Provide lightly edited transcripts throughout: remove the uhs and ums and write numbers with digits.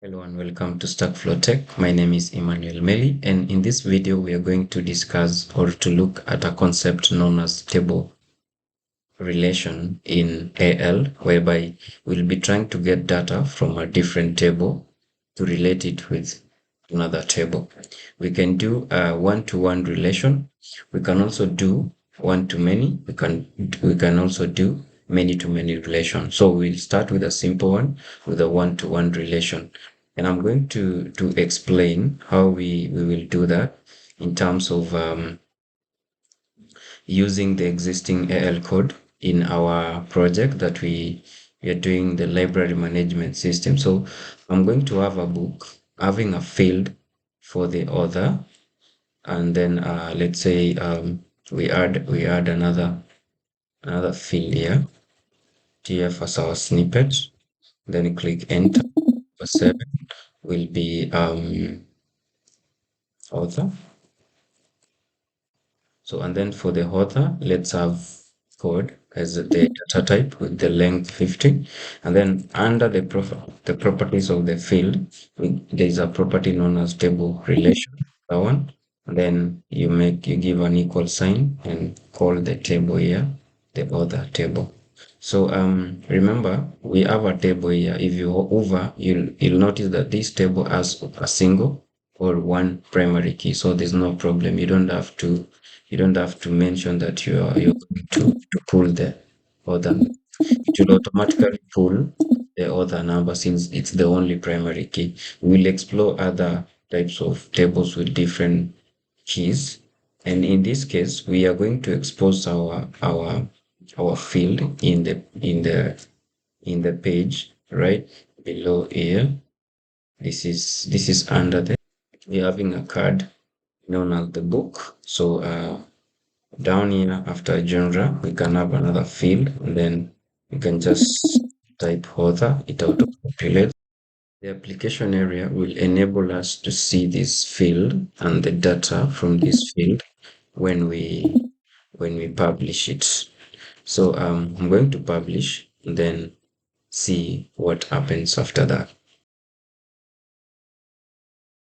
Hello and welcome to Stackflow Tech. My name is Emmanuel Meli, and in this video, we are going to discuss or to look at a concept known as table relation in AL, whereby we'll be trying to get data from a different table to relate it with another table. We can do a one-to-one relation. We can also do one-to-many. We can also do many-to-many relation. So we'll start with a simple one, with a one-to-one relation. And I'm going to explain how we will do that in terms of using the existing AL code in our project that we are doing the library management system. So I'm going to have a book having a field for the author, and then let's say we add another field here, TF as our snippet. Then click enter. For 7 will be author. So, and then for the author, let's have code as the data type with the length 50. And then under the properties of the field, there is a property known as table relation, that one. And then you give an equal sign and call the table here the other table. So remember, we have a table here. If you hover, you'll notice that this table has a single or one primary key. So there's no problem. You don't have to mention that you're going to pull the other. It will automatically pull the other number since it's the only primary key. We'll explore other types of tables with different keys. And in this case, we are going to expose our field in the page right below here. This is under the we're having a card known as the book. So down here after genre, we can have another field, and then you can just type author, it auto-populates. The application area will enable us to see this field and the data from this field when we publish it. So I'm going to publish and then see what happens after that.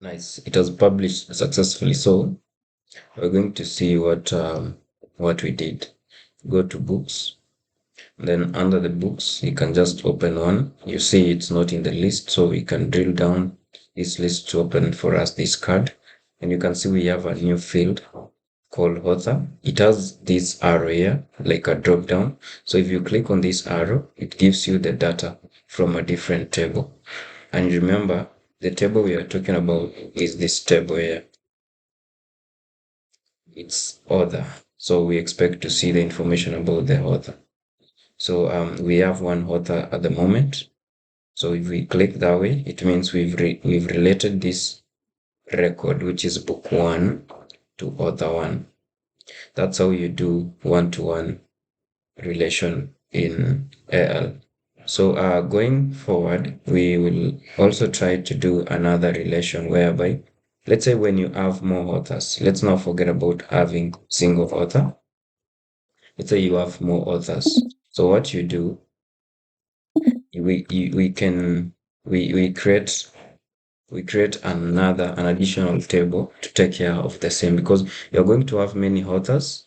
Nice, it was published successfully. So we're going to see what we did. Go to books. Then under the books, you can just open one. You see it's not in the list, so we can drill down this list to open for us this card. And you can see we have a new field called author. It has this arrow here, like a drop down. So if you click on this arrow, it gives you the data from a different table. And remember, the table we are talking about is this table here. It's author. So we expect to see the information about the author. So we have one author at the moment. So if we click that way, it means we've related this record, which is book 1, to author 1. That's how you do one-to-one relation in AL. So going forward, we will also try to do another relation whereby, let's say when you have more authors, let's not forget about having single author. Let's say you have more authors. So what you do, we can we create an additional table to take care of the same, because you're going to have many authors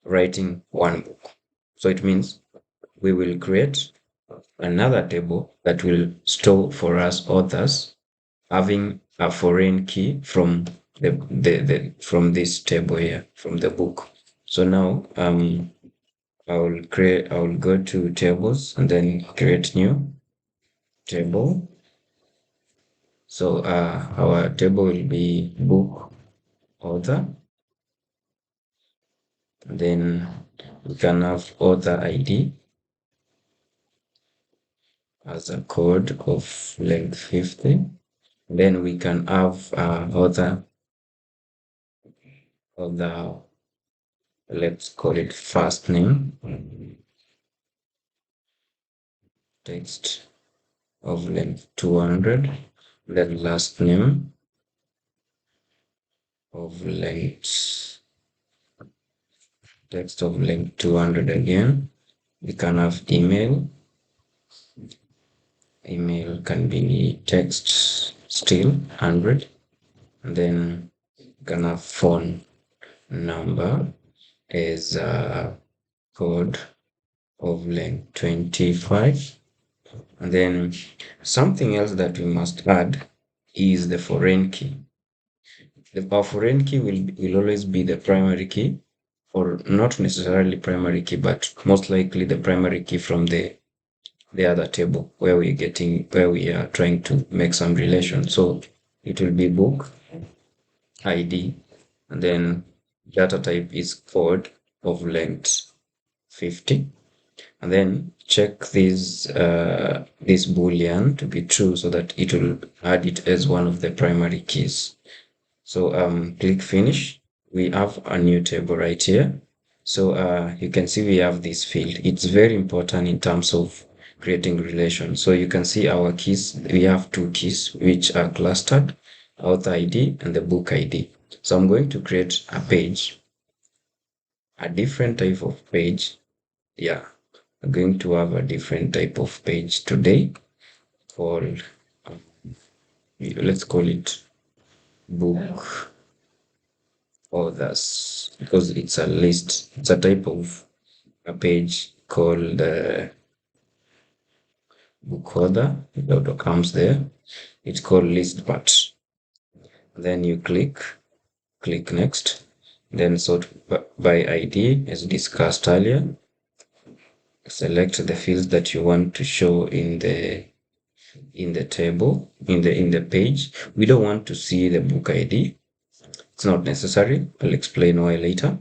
writing one book. So it means we will create another table that will store for us authors having a foreign key from from this table here, from the book. So now I will go to tables and then create new table. So our table will be book author. Then we can have author ID as a code of length 50. Then we can have author of the, let's call it first name, text of length 200. Then last name of length, text of length 200 again. We can have email, email can be text still 100, and then gonna phone number is code of length 25. And then something else that we must add is the foreign key. Our foreign key will always be the primary key, or not necessarily primary key, but most likely the primary key from the other table where we are trying to make some relation. So it will be book ID, and then data type is code of length 50, and then check this boolean to be true so that it will add it as one of the primary keys. So click finish. We have a new table right here. So you can see we have this field. It's very important in terms of creating relations. So you can see our keys. We have two keys which are clustered, author ID and the book ID. So I'm going to create a page, a different type of page. Yeah, I'm going to have a different type of page today called, let's call it book authors, because it's a list. It's a type of a page called book author. It comes there. It's called list part. Then you click next. Then sort by ID as discussed earlier. Select the fields that you want to show in the table, in the page. We don't want to see the book ID. It's not necessary. I'll explain why later.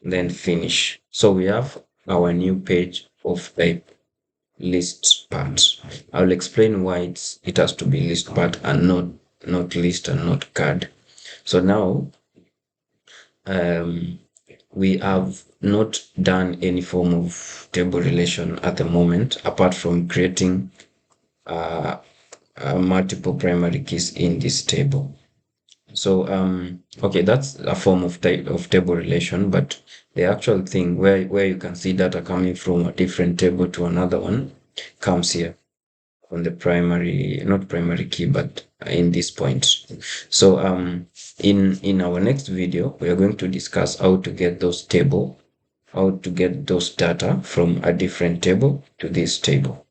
Then finish. So we have our new page of type list part. I'll explain why it has to be list part and not list and not card. So now um, we have not done any form of table relation at the moment, apart from creating uh, multiple primary keys in this table. So okay, that's a form of type of table relation, but the actual thing where you can see data coming from a different table to another one comes here on the primary, not primary key, but in this point. So in our next video, we are going to discuss how to get those data from a different table to this table.